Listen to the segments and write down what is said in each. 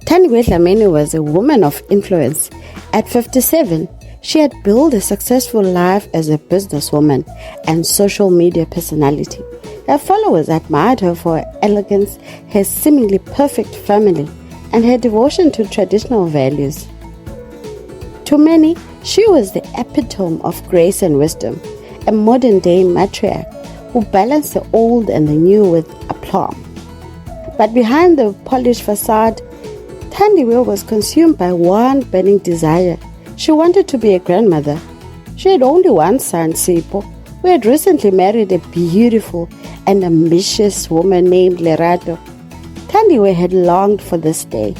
Thandiwe Dlamini was a woman of influence. At 57, she had built a successful life as a businesswoman and social media personality. Her followers admired her for her elegance, her seemingly perfect family, and her devotion to traditional values. To many, she was the epitome of grace and wisdom, a modern-day matriarch who balanced the old and the new with aplomb. But behind the polished facade, Thandiwe was consumed by one burning desire. She wanted to be a grandmother. She had only one son, Sipho, who had recently married a beautiful and ambitious woman named Lerato. Thandiwe had longed for this day,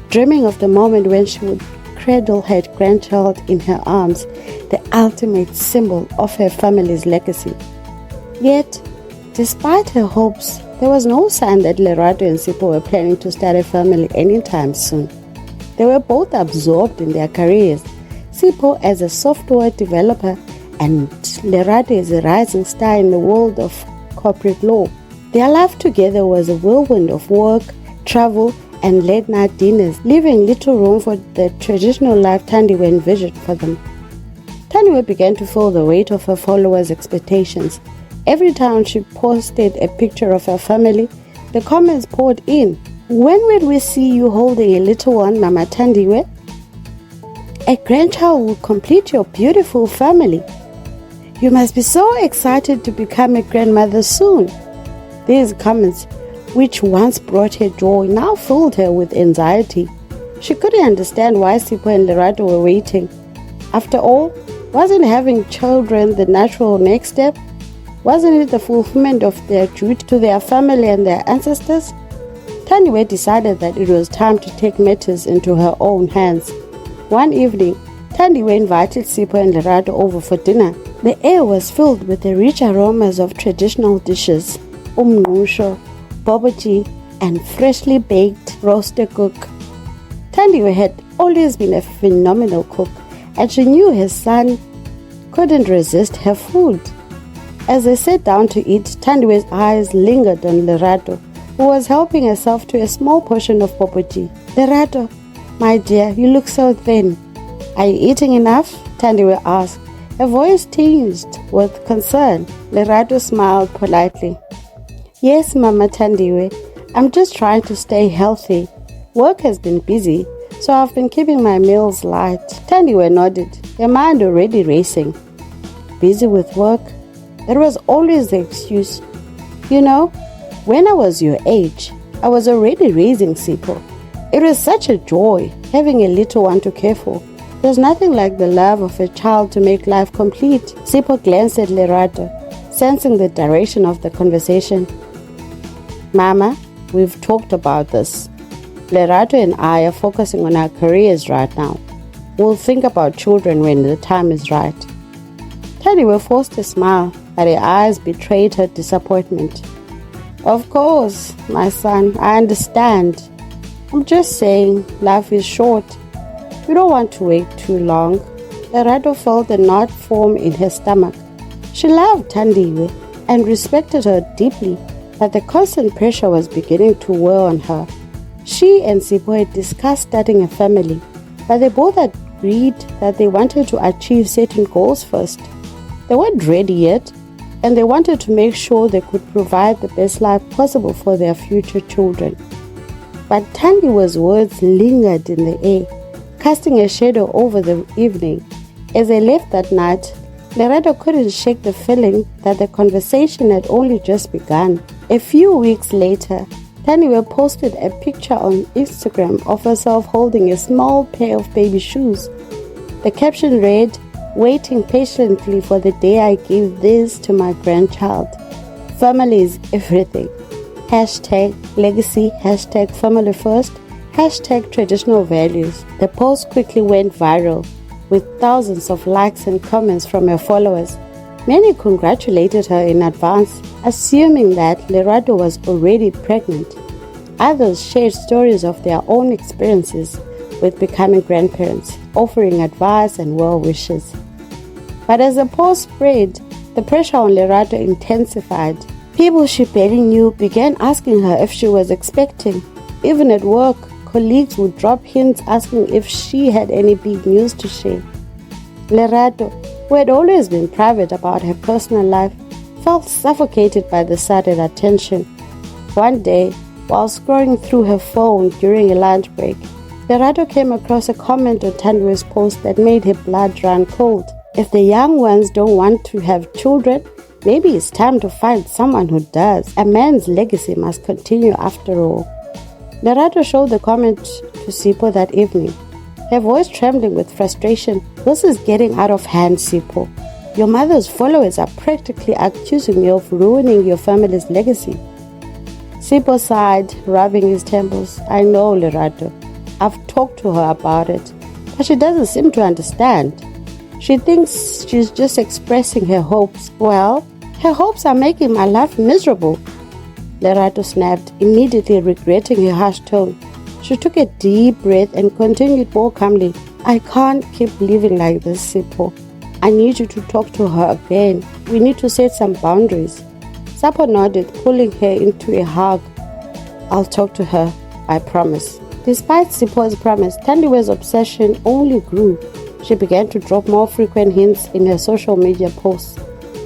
dreaming of the moment when she would cradle her grandchild in her arms, the ultimate symbol of her family's legacy. Yet, despite her hopes, there was no sign that Lerato and Sipho were planning to start a family anytime soon. They were both absorbed in their careers, Sipho as a software developer and Lerato as a rising star in the world of corporate law. Their life together was a whirlwind of work, travel, and late-night dinners, leaving little room for the traditional life Thandiwe envisioned for them. Thandiwe began to feel the weight of her followers' expectations. Every time she posted a picture of her family, the comments poured in. When will we see you holding a little one, Mama Thandiwe? A grandchild will complete your beautiful family. You must be so excited to become a grandmother soon. These comments, which once brought her joy, now filled her with anxiety. She couldn't understand why Sipho and Lerato were waiting. After all, wasn't having children the natural next step? Wasn't it the fulfillment of their duty to their family and their ancestors? Thandiwe decided that it was time to take matters into her own hands. One evening, Thandiwe invited Sipho and Lerato over for dinner. The air was filled with the rich aromas of traditional dishes, umngqusho, bobotie, and freshly baked roasted cook. Thandiwe had always been a phenomenal cook, and she knew her son couldn't resist her food. As they sat down to eat, Thandiwe's eyes lingered on Lerato, who was helping herself to a small portion of bobotie. Lerato, my dear, you look so thin. Are you eating enough? Thandiwe asked, her voice tinged with concern. Lerato smiled politely. Yes, Mama Thandiwe, I'm just trying to stay healthy. Work has been busy, so I've been keeping my meals light. Thandiwe nodded, her mind already racing. Busy with work? That was always the excuse. You know, when I was your age, I was already raising Sipho. It was such a joy having a little one to care for. There's nothing like the love of a child to make life complete. Sipho glanced at Lerato, sensing the direction of the conversation. Mama, we've talked about this. Lerato and I are focusing on our careers right now. We'll think about children when the time is right. Thandiwe forced a smile, but her eyes betrayed her disappointment. Of course, my son, I understand. I'm just saying, life is short. We don't want to wait too long. Lerato felt a knot form in her stomach. She loved Thandiwe and respected her deeply, but the constant pressure was beginning to wear on her. She and Sipho had discussed starting a family, but they both agreed that they wanted to achieve certain goals first. They weren't ready yet, and they wanted to make sure they could provide the best life possible for their future children. But Thandiwe's words lingered in the air, casting a shadow over the evening. As they left that night, Lerato couldn't shake the feeling that the conversation had only just begun. A few weeks later, Thandiwe posted a picture on Instagram of herself holding a small pair of baby shoes. The caption read, "Waiting patiently for the day I give this to my grandchild. Family is everything. Hashtag legacy, hashtag family first, hashtag traditional values." The post quickly went viral, with thousands of likes and comments from her followers. Many congratulated her in advance, assuming that Lerato was already pregnant. Others shared stories of their own experiences with becoming grandparents, offering advice and well wishes. But as the post spread, the pressure on Lerato intensified. People she barely knew began asking her if she was expecting. Even at work, colleagues would drop hints asking if she had any big news to share. Lerato, who had always been private about her personal life, felt suffocated by the sudden attention. One day, while scrolling through her phone during a lunch break, Lerato came across a comment on Tandiwe's post that made her blood run cold. If the young ones don't want to have children, maybe it's time to find someone who does. A man's legacy must continue after all. Lerato showed the comment to Sipho that evening, her voice trembling with frustration. This is getting out of hand, Sipho. Your mother's followers are practically accusing me of ruining your family's legacy. Sipho sighed, rubbing his temples. I know, Lerato. I've talked to her about it, but she doesn't seem to understand. She thinks she's just expressing her hopes. Well, her hopes are making my life miserable. Lerato snapped, immediately regretting her harsh tone. She took a deep breath and continued more calmly. I can't keep living like this, Sipho. I need you to talk to her again. We need to set some boundaries. Sipho nodded, pulling her into a hug. I'll talk to her, I promise. Despite Sipho's promise, Tandiwe's obsession only grew. She began to drop more frequent hints in her social media posts,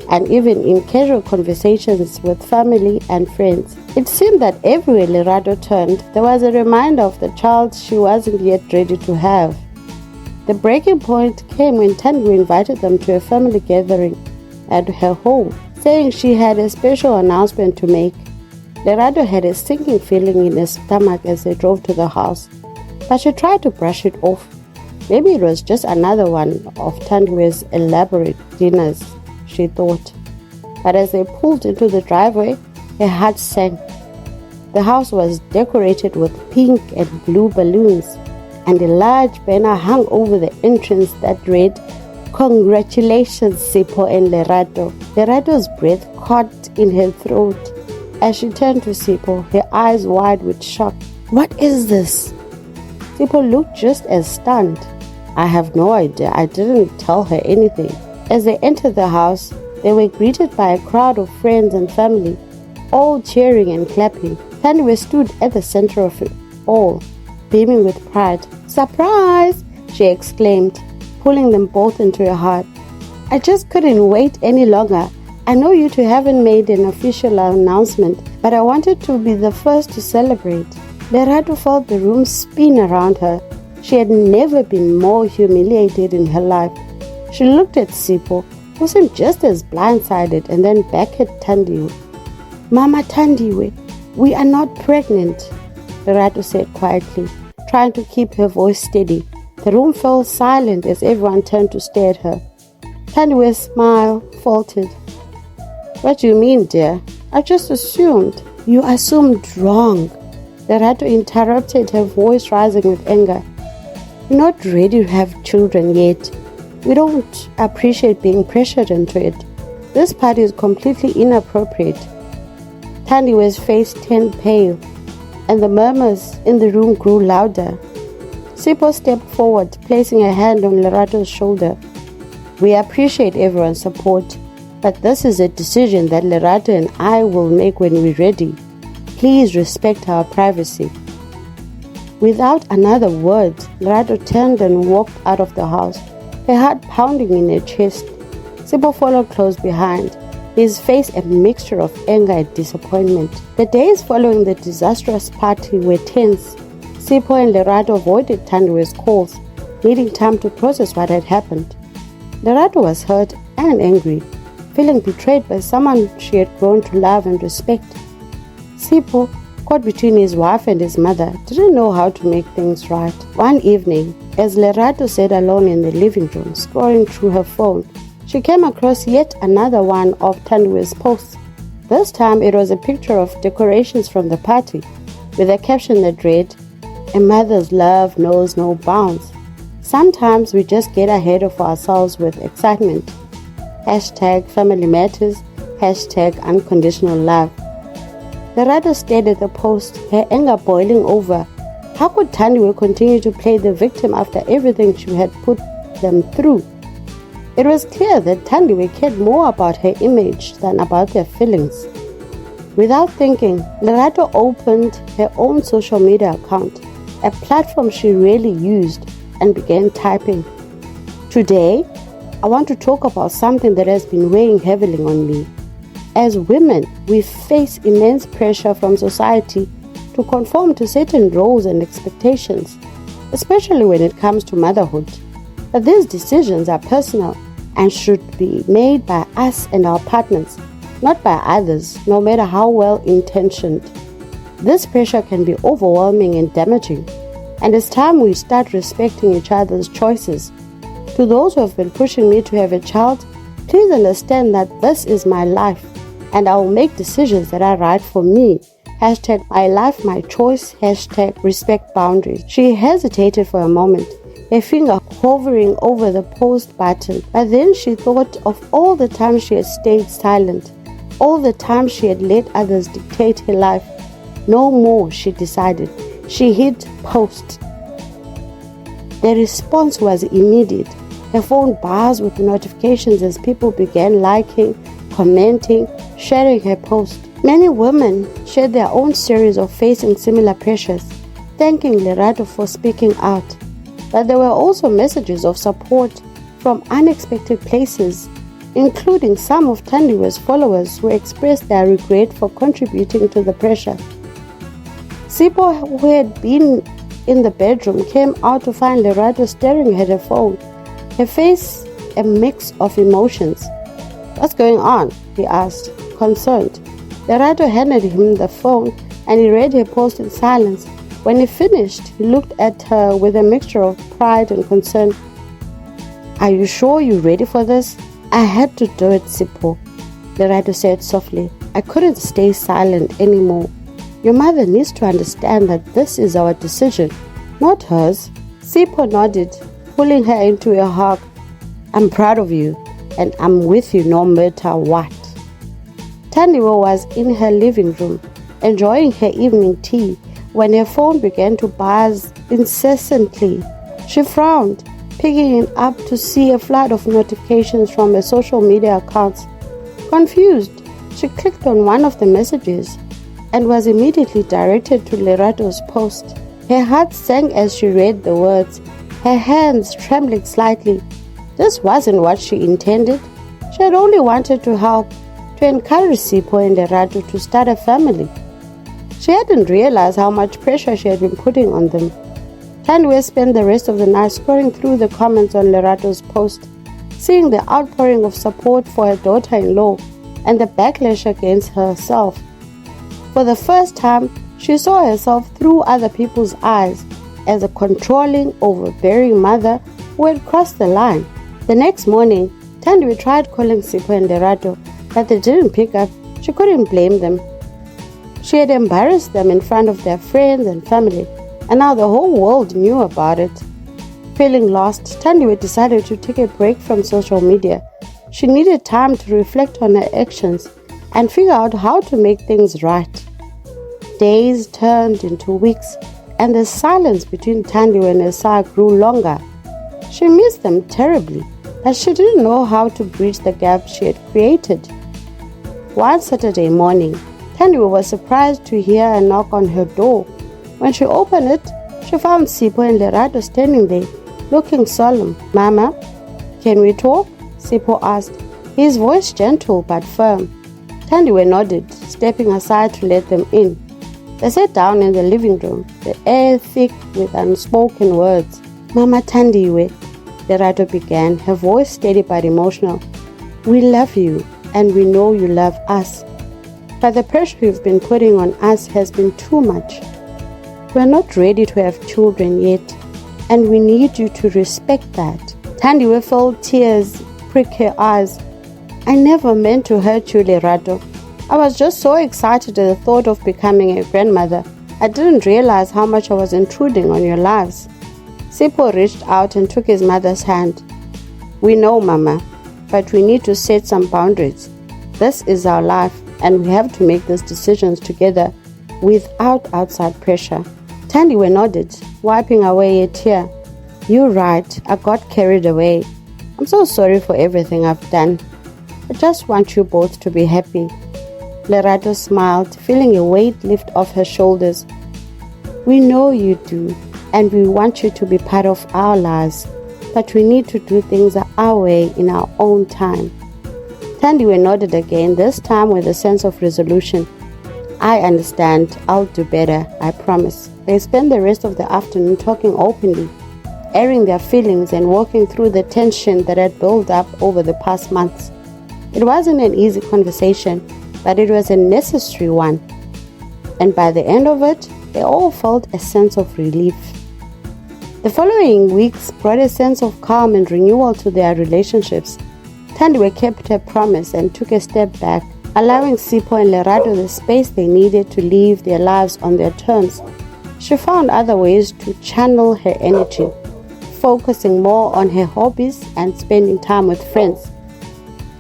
and even in casual conversations with family and friends. It seemed that everywhere Lerato turned, there was a reminder of the child she wasn't yet ready to have. The breaking point came when Tandiwe invited them to a family gathering at her home, saying she had a special announcement to make. Lerato had a sinking feeling in her stomach as they drove to the house, but she tried to brush it off. Maybe it was just another one of Tandiwe's elaborate dinners, she thought. But as they pulled into the driveway, her heart sank. The house was decorated with pink and blue balloons, and a large banner hung over the entrance that read, Congratulations, Sipho and Lerato. Lerato's breath caught in her throat as she turned to Sipho, her eyes wide with shock. What is this? Sipho looked just as stunned. I have no idea. I didn't tell her anything. As they entered the house, they were greeted by a crowd of friends and family, all cheering and clapping. Tandiwe stood at the center of it all, beaming with pride. Surprise! She exclaimed, pulling them both into her heart. I just couldn't wait any longer. I know you two haven't made an official announcement, but I wanted to be the first to celebrate. Lerato felt the room spin around her. She had never been more humiliated in her life. She looked at Sipho, who seemed just as blindsided, and then back at Tandiwe. Mama Tandiwe, we are not pregnant, Lerato said quietly, trying to keep her voice steady. The room fell silent as everyone turned to stare at her. Tandiwe's smile faltered. What do you mean, dear? I just assumed. You assumed wrong. Lerato interrupted, her voice rising with anger. We're not ready to have children yet. We don't appreciate being pressured into it. This party is completely inappropriate. Tandiwe's face turned pale, and the murmurs in the room grew louder. Sipho stepped forward, placing a hand on Lerato's shoulder. We appreciate everyone's support, but this is a decision that Lerato and I will make when we're ready. Please respect our privacy. Without another word, Lerato turned and walked out of the house, her heart pounding in her chest. Sipho followed close behind, his face a mixture of anger and disappointment. The days following the disastrous party were tense. Sipho and Lerato avoided Tandiwe's calls, needing time to process what had happened. Lerato was hurt and angry, feeling betrayed by someone she had grown to love and respect. Sipho, caught between his wife and his mother, didn't know how to make things right. One evening, as Lerato sat alone in the living room, scrolling through her phone, she came across yet another one of Tandiwe's posts. This time it was a picture of decorations from the party, with a caption that read, A mother's love knows no bounds. Sometimes we just get ahead of ourselves with excitement. #family matters, #unconditional love. Lerato stared at the post, her anger boiling over. How could Tandiwe continue to play the victim after everything she had put them through? It was clear that Tandiwe cared more about her image than about their feelings. Without thinking, Lerato opened her own social media account, a platform she rarely used, and began typing. Today, I want to talk about something that has been weighing heavily on me. As women, we face immense pressure from society to conform to certain roles and expectations, especially when it comes to motherhood. But these decisions are personal and should be made by us and our partners, not by others, no matter how well intentioned. This pressure can be overwhelming and damaging, and it's time we start respecting each other's choices. To those who have been pushing me to have a child, please understand that this is my life, and I will make decisions that are right for me. Hashtag my life, my choice. Hashtag respect boundaries. She hesitated for a moment, her finger hovering over the post button, but then she thought of all the times she had stayed silent, all the times she had let others dictate her life. No more, she decided. She hit post. The response was immediate. Her phone buzzed with notifications as people began liking, commenting, sharing her post. Many women shared their own stories of facing similar pressures, thanking Lerato for speaking out. But there were also messages of support from unexpected places, including some of Tandiwe's followers who expressed their regret for contributing to the pressure. Sipho, who had been in the bedroom, came out to find Lerato staring at her phone, her face a mix of emotions. "What's going on?" he asked, concerned. Lerato handed him the phone and he read her post in silence. When he finished, he looked at her with a mixture of pride and concern. "Are you sure you're ready for this?" "I had to do it, Sipho," Lerato said softly. "I couldn't stay silent anymore. Your mother needs to understand that this is our decision, not hers." Sipho nodded, pulling her into a hug. "I'm proud of you, and I'm with you no matter what." Tandiwe was in her living room, enjoying her evening tea, when her phone began to buzz incessantly. She frowned, picking it up to see a flood of notifications from her social media accounts. Confused, she clicked on one of the messages and was immediately directed to Lerato's post. Her heart sank as she read the words, her hands trembling slightly. This wasn't what she intended. She had only wanted to help, to encourage Sipho and Lerato to start a family. She hadn't realized how much pressure she had been putting on them. Tandiwe spent the rest of the night scrolling through the comments on Lerato's post, seeing the outpouring of support for her daughter-in-law and the backlash against herself. For the first time, she saw herself through other people's eyes as a controlling, overbearing mother who had crossed the line. The next morning, Tandiwe tried calling Sipho and Lerato, but they didn't pick up. She couldn't blame them. She had embarrassed them in front of their friends and family, and now the whole world knew about it. Feeling lost, Tandiwe decided to take a break from social media. She needed time to reflect on her actions and figure out how to make things right. Days turned into weeks, and the silence between Tandiwe and Esa grew longer. She missed them terribly, but she didn't know how to bridge the gap she had created. One Saturday morning, Tandiwe was surprised to hear a knock on her door. When she opened it, she found Sipho and Lerato standing there, looking solemn. "Mama, can we talk?" Sipho asked, his voice gentle but firm. Tandiwe nodded, stepping aside to let them in. They sat down in the living room, the air thick with unspoken words. "Mama Tandiwe," Lerato began, her voice steady but emotional. "We love you, and we know you love us. But the pressure you've been putting on us has been too much. We're not ready to have children yet, and we need you to respect that." Tandiwe felt tears prick her eyes. "I never meant to hurt you, Lerato. I was just so excited at the thought of becoming a grandmother. I didn't realize how much I was intruding on your lives." Sipho reached out and took his mother's hand. "We know, Mama, but we need to set some boundaries. This is our life, and we have to make these decisions together without outside pressure." Tandiwe nodded, wiping away a tear. "You're right, I got carried away. I'm so sorry for everything I've done. I just want you both to be happy." Lerato smiled, feeling a weight lift off her shoulders. "We know you do. and we want you to be part of our lives, but we need to do things our way in our own time. Thandiwe nodded again, this time with a sense of resolution. I understand. I'll do better, I promise. They spent the rest of the afternoon talking openly, airing their feelings and working through the tension that had built up over the past months. It wasn't an easy conversation, but it was a necessary one. And by the end of it, they all felt a sense of relief. The following weeks brought a sense of calm and renewal to their relationships. Thandiwe kept her promise and took a step back, allowing Sipho and Lerato the space they needed to live their lives on their terms. She found other ways to channel her energy, focusing more on her hobbies and spending time with friends.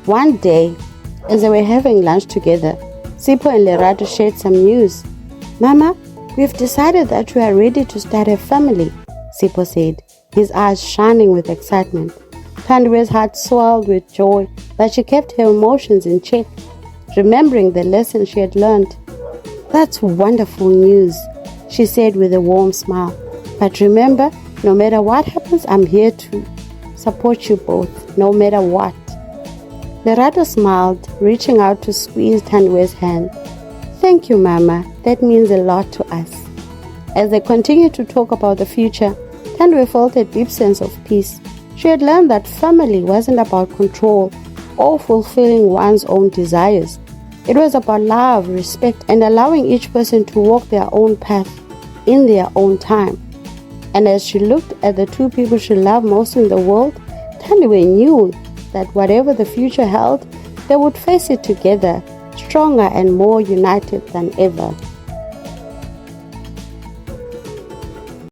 One day, as they were having lunch together, Sipho and Lerato shared some news. Mama, we've decided that we are ready to start a family, Sipho said, his eyes shining with excitement. Thandiwe's heart swelled with joy, but she kept her emotions in check, remembering the lesson she had learned. That's wonderful news, she said with a warm smile. But remember, no matter what happens, I'm here to support you both, no matter what. Lerato smiled, reaching out to squeeze Thandiwe's hand. Thank you, Mama. That means a lot to us. As they continued to talk about the future, Thandiwe felt a deep sense of peace. She had learned that family wasn't about control or fulfilling one's own desires. It was about love, respect, and allowing each person to walk their own path in their own time. And as she looked at the two people she loved most in the world, Thandiwe knew that whatever the future held, they would face it together, stronger and more united than ever.